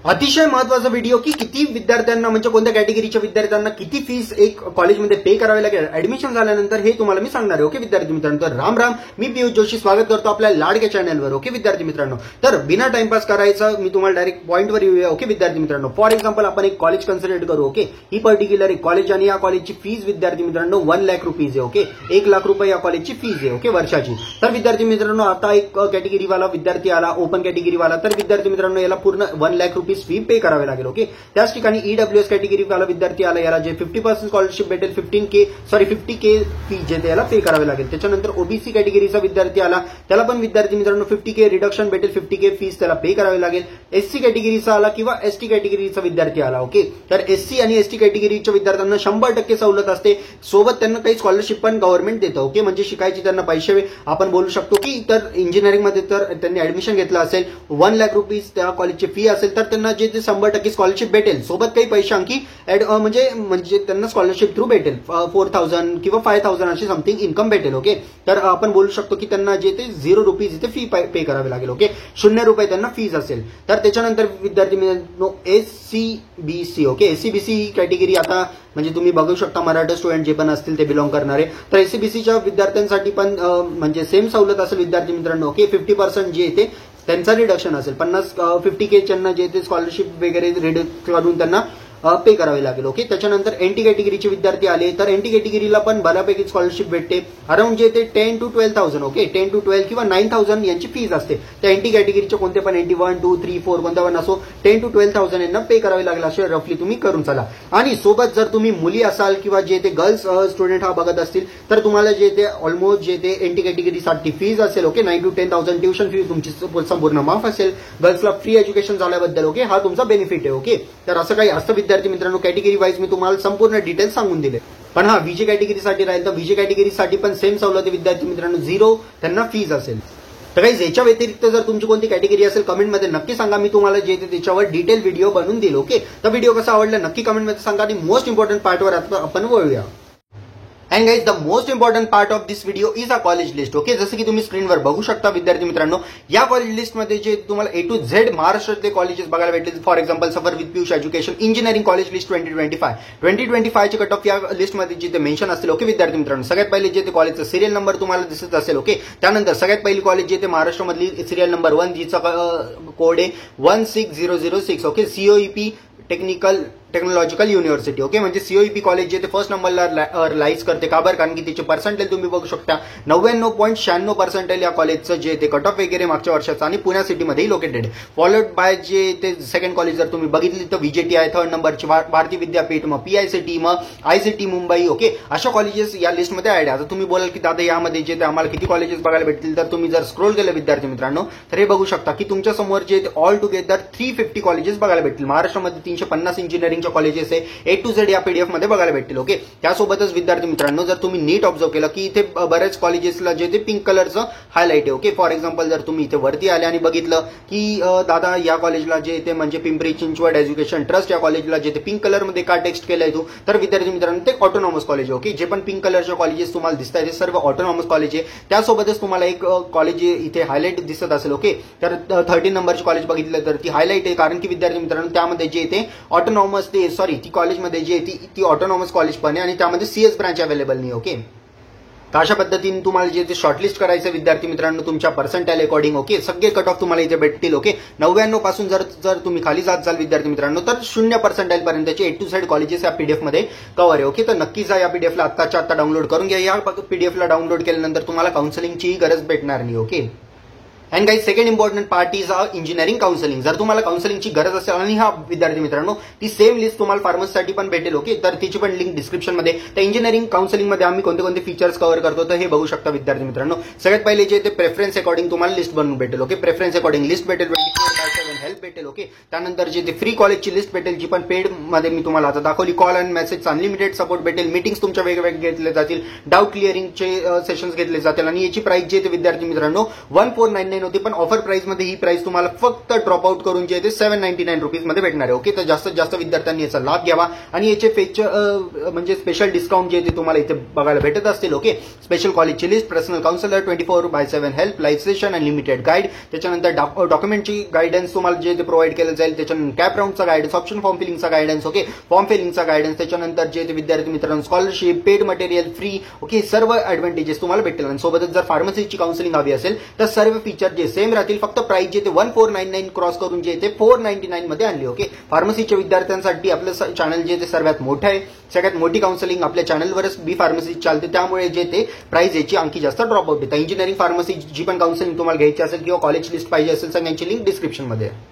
अतिशय महत्वाचा व्हिडिओ की किती विद्यार्थ्यांना म्हणजे कोणत्या कॅटेगरीच्या विद्यार्थ्यांना किती फीस एक कॉलेजमध्ये पे करावी लागेल ऍडमिशन झाल्यानंतर हे तुम्हाला मी सांगणार आहे. ओके विद्यार्थी मित्रांनो, तर राम राम, मी पियुष जोशी स्वागत करतो आपल्या लाडक्या चॅनलवर. ओके विद्यार्थी मित्रांनो, तर बिना टाइमपास करायचं मी तुम्हाला डायरेक्ट पॉईंटवर येऊया. ओके विद्यार्थी मित्रांनो, फॉर एक्झाम्पल आपण एक कॉलेज कन्सिडर करू. ओके, ही पर्टिक्युलर एक कॉलेज आणि या कॉलेजची फीस विद्यार्थी मित्रांनो 1 लाख रुपीज आहे. ओके, 1 लाख रुपये या कॉलेजची फीस आहे. ओके वर्षाची. तर विद्यार्थी मित्रांनो, आता एक कॅटेगरीवाला विद्यार्थी आला, ओपन कॅटेगरीवाला, तर विद्यार्थी मित्रांनो याला पूर्ण 1 लाख रुपीज फी पे करावी लागेल. ओके, त्याच ठिकाणी ईडब्ल्यूएस कॅटेगरी वाला विद्यार्थी आला, याला जे 50% स्कॉलरशिप भेटेल 50K फी जे त्याला पे करावी लागेल. त्याच्यानंतर ओबीसी कॅटेगरीचा विद्यार्थी आला, त्याला पण विद्यार्थी मित्रांनो 50K रिडक्शन भेटेल, 50K फीस त्याला पे करावी लागेल. एससी कॅटेगरीचा आला किंवा एसटी कॅटेगरीचा विद्यार्थी आला. ओके, तर एससी आणि एसटी कॅटेगरीच्या विद्यार्थ्यांना 100% सवलत असते, सोबत त्यांना काही स्कॉलरशिप पण गव्हर्नमेंट देतं. ओके, म्हणजे शिकायची त्यांना पैसे आपण बोलू शकतो की तर इंजिनिअरिंग मध्ये तर त्यांनी ऍडमिशन घेतलं असेल, 1 लाख रुपीज त्या कॉलेजची फी असेल, तर त्यांना जे 100% स्कॉलरशिप भेटेल, सोबत काही पैसे आणखी म्हणजे त्यांना स्कॉलरशिप थ्रू भेटेल 4000 किंवा 5000 अशी समथिंग इन्कम भेटेल. ओके, तर आपण बोलू शकतो की त्यांना जे ते 0 रुपीज इथे फी पे करावी लागेल. ओके, 0 रुपये त्यांना फीज असेल. तर त्याच्यानंतर विद्यार्थी मित्रांनो एससीबीसी. ओके, एससीबीसी कॅटेगरी आता म्हणजे तुम्ही बघू शकता मराठा स्टुडंट जे पण असतील ते बिलॉंग करणारे, तर एससीबीसीच्या विद्यार्थ्यांसाठी पण म्हणजे सेम सवलत असेल विद्यार्थी मित्रांनो. ओके, 50% जे येते त्यांचा रिडक्शन असेल, 50K त्यांना जे ते स्कॉलरशिप वगैरे रिडक्ट करून त्यांना पे करावे लागेल. ओके, त्याच्यानंतर एनटी कॅटेगरीचे विद्यार्थी आले, तर एनटी कॅटेगरीला पण बऱ्यापैकी स्कॉलरशिप भेटते, अराउंड जे ते 10 to 12,000. ओके, 10 to 12 किंवा 9,000 यांची फीज असते. त्या एनटी कॅटेगरीचे कोणते पण 1, 2, 3, 4 कोणता पण असो 10 to 12,000 यांना पे करावे लागेल, असे रफली तुम्ही करून चला. आणि सोबत जर तुम्ही मुली असाल किंवा जे ते गर्ल्स स्टुडंट हा बघत असतील, तर तुम्हाला जे ते ऑलमोस्ट जे ते एनटी कॅटेगरीसाठी फीज असेल. ओके, 9 to 10,000 ट्युशन फी तुमची संपूर्ण माफ असेल, गर्ल्सला फ्री एज्युकेशन झाल्याबद्दल. ओके, हा तुमचा बेनिफिट आहे. ओके, तर असं काही असतं विद्यार्थी मित्रांनो, कॅटेगरी वाईज मी तुम्हाला संपूर्ण डिटेल्स सांगून दिले. पण हा व्हीजे कॅटेगरीसाठी राहील, तर व्हीजे कॅटेगरीसाठी पण सेम सवलत विद्यार्थी मित्रांनो, 0 त्यांना फीज असेल. तर काही याच्या व्यतिरिक्त जर तुमची कोणती कॅटेगरी असेल कमेंटमध्ये नक्की सांगा, मी तुम्हाला जे ते त्याच्यावर डिटेल व्हिडिओ बनवून दिलो. ओके, तर व्हिडिओ कसा आवडला नक्की कमेंटमध्ये सांगा आणि मोस्ट इम्पॉर्टंट पार्टवर आपण वळूया. And guys, the most important part of this video is a college list. Okay, जसं की तुम्ही स्क्रीनवर बघू शकता विद्यार्थी मित्रांनो, या कॉलेज लिस्टमध्ये जे तुम्हाला A to Z महाराष्ट्रातले कॉलेजेस बघायला भेटतील. फॉर एक्झाम्पल सफर with Piyush education engineering college list 2025 चे कट ऑफ या लिस्टमध्ये जे ते मेन्शन असतील. ओके विद्यार्थी मित्रांनो, सगळ्यात पहिले जे ते कॉलेजचा सिरियल नंबर तुम्हाला दिसत असेल. ओके, त्यानंतर सगळ्यात पहिली कॉलेज जे ते महाराष्ट्रामधली सिरियल नंबर 1 जिचा कोड आहे 16006. Okay, COEP technological university. Okay, म्हणजे COEP कॉलेज जे ते फर्स्ट नंबरला लाईज करते. का बरं? कारण की त्याचे पर्सेंटेज तुम्ही बघू शकता 99.96% या कॉलेजचं जे ते कट ऑफ वगैरे मागच्या वर्षाचं आणि Pune सिटीमध्येही located. Followed by J ते सेकंड कॉलेज जर तुम्ही बघितली तर VJTI आहे थर्ड नंबरची, भारती विद्यापीठ, मग PICT, मग ICT मुंबई. ओके, अशा कॉलेजेस या लिस्टमध्ये ऍड आहे. आता तुम्ही बोलाल की दादा यामध्ये जे ते आम्हाला किती कॉलेजेस बघायला भेटतील, तर तुम्ही जर स्क्रोल केलं विद्यार्थी मित्रांनो, तर हे बघू शकता की तुमच्या समोर जे ऑल टुगेदर 350 कॉलेजेस बघायला भेटतील. महाराष्ट्रामध्ये 350 इंजिनिअरिंग कॉलेजेस आहे A to Z या पीडीएफ मध्ये बघायला भेटतील. ओके, त्यासोबतच विद्यार्थी मित्रांनो, जर तुम्ही नीट ऑब्झर्व केलं की इथे बऱ्याच कॉलेजेसला जे ते पिंक कलरचं हायलाइट आहे. ओके, फॉर एक्झाम्पल जर तुम्ही इथे वरती आले आणि बघितलं की दादा या कॉलेजला जे ते म्हणजे पिंपरी चिंचवड एज्युकेशन ट्रस्ट या कॉलेजला जे ते पिंक कलरमध्ये का टेक्स्ट केलंय तू, तर विद्यार्थी मित्रांनो ते ऑटोनॉमस कॉलेज आहे. ओके, जे पण पिंक कलरच्या कॉलेजेस तुम्हाला दिसत आहेत ते सर्व ऑटोनॉमस कॉलेज आहे. त्यासोबतच तुम्हाला एक कॉलेज इथे हायलाइट दिसत असेल. ओके, तर 13 नंबरची कॉलेज बघितलं तर ती हायलाइट आहे, कारण की विद्यार्थी मित्रांनो त्यामध्ये जे ते ऑटोनॉमस ती कॉलेजमध्ये जे ती ऑटोनॉमस कॉलेज पण आहे आणि त्यामध्ये CS ब्रांच अवेलेबल नाही. ओके, तर अशा पद्धतीने तुम्हाला जे ते शॉर्टलिस्ट करायचं विद्यार्थी मित्रांनो तुमच्या पर्सेंटाईल अकॉर्डिंग. ओके, सगळे कट ऑफ तुम्हाला इथे भेटतील. ओके, 99 पासून जर तुम्ही खाली जात जाल विद्यार्थी मित्रांनो, तर 0% पर्यंतचे A to Z कॉलेजेस या पीडीएफ मध्ये कव्हर आहे. ओके, तर नक्कीच या पीडीएफला आत्ताच्या आत्ता डाउनलोड करून घ्या. या पीडीएफला डाउनलोड केल्यानंतर तुम्हाला काउन्सिलिंगची गरज भेटणार नाही. Okay, and guys, second important part is engineering counselling. जर तुम्हाला काउन्सिलिंगची गरज असेल आणि हा विद्यार्थी मित्रांनो ती सेम लिस्ट तुम्हाला फार्मसीसाठी पण भेटेल. ओके, तर तिची पण लिंक डिस्क्रिप्शनमध्ये. तर इंजिनिअरिंग काउन्सिलिंगमध्ये आम्ही कोणते कोणते फीचर्स कव्हर करतो तर हे बघू शकता विद्यार्थी मित्रांनो. सगळ्यात पहिले जे ते प्रेफरन्स अकॉर्डिंग तुम्हाला लिस्ट बनवून भेटेल. ओके, प्रेफरन्स अकॉर्डिंग लिस्ट भेटेल, 24/7 हेल्प भेटेल. ओके, त्यानंतर जे ते फ्री कॉलेजची लिस्ट भेटेल जी पण पेड मध्ये मी तुम्हाला आता दाखवली. Call and message unlimited support भेटेल, मीटिंग्स तुमच्या वेगवेगळे घेतले जातील, डाऊट क्लिअरिंगचे सेशन्स घेतले जातील आणि याची प्राइस जे ते विद्यार्थी मित्रांनो 1499 ₹799 होती, पण ऑफर प्राइस मध्ये ही प्राइस तुम्हाला फक्त ड्रॉप आउट करून जे आहे ते ₹799 मध्ये भेटणार आहे. ओके, तर जास्तीत जास्त विद्यार्थ्यांनी याचा लाभ घ्यावा आणि याचे म्हणजे स्पेशल डिस्काउंट जे ते तुम्हाला इथे बघायला भेटत असतील. ओके, स्पेशल कॉलेजची list, personal counsellor, 24/7 help, live session, unlimited guide, त्याच्यानंतर डॉक्युमेंटची गायडन्स तुम्हाला जे ते प्रोव्हाइड केलं जाईल, त्याच्यानंतर कॅप राऊंडचा गायडन्स, ऑप्शन फॉर्म फिलिंगचा गायडन्स, ओके, फॉर्म फिलिंगचा गायडन्स, त्याच्यानंतर जे ते विद्यार्थी मित्रांनो scholarship, paid material free, okay, सर्व ऍडव्हान्टेजेस तुम्हाला भेटतील. आणि सोबतच जर फार्मसीची काउन्सिलिंग हवी असेल तर सर्व फीचर जे सेम राहतील, फक्त प्राइस जे ते 1499 क्रॉस करून जे ते 499 मध्ये आणली. ओके, फार्मसीच्या विद्यार्थ्यांसाठी आपलं चॅनल जे ते सर्वात मोठं आहे, सगळ्यात मोठी काउन्सिलिंग आपल्या चॅनलवरच बी फार्मसी चालते, त्यामुळे जे ते प्राइस याची आणखी जास्त ड्रॉप आउट आहे. इंजिनिअरिंग फार्मसी जी पण काउन्सिलिंग तुम्हाला घ्यायची असेल किंवा कॉलेज लिस्ट पाहिजे असेल, सगळ्यांची लिंक डिस्क्रिप्शन मध्ये आहे.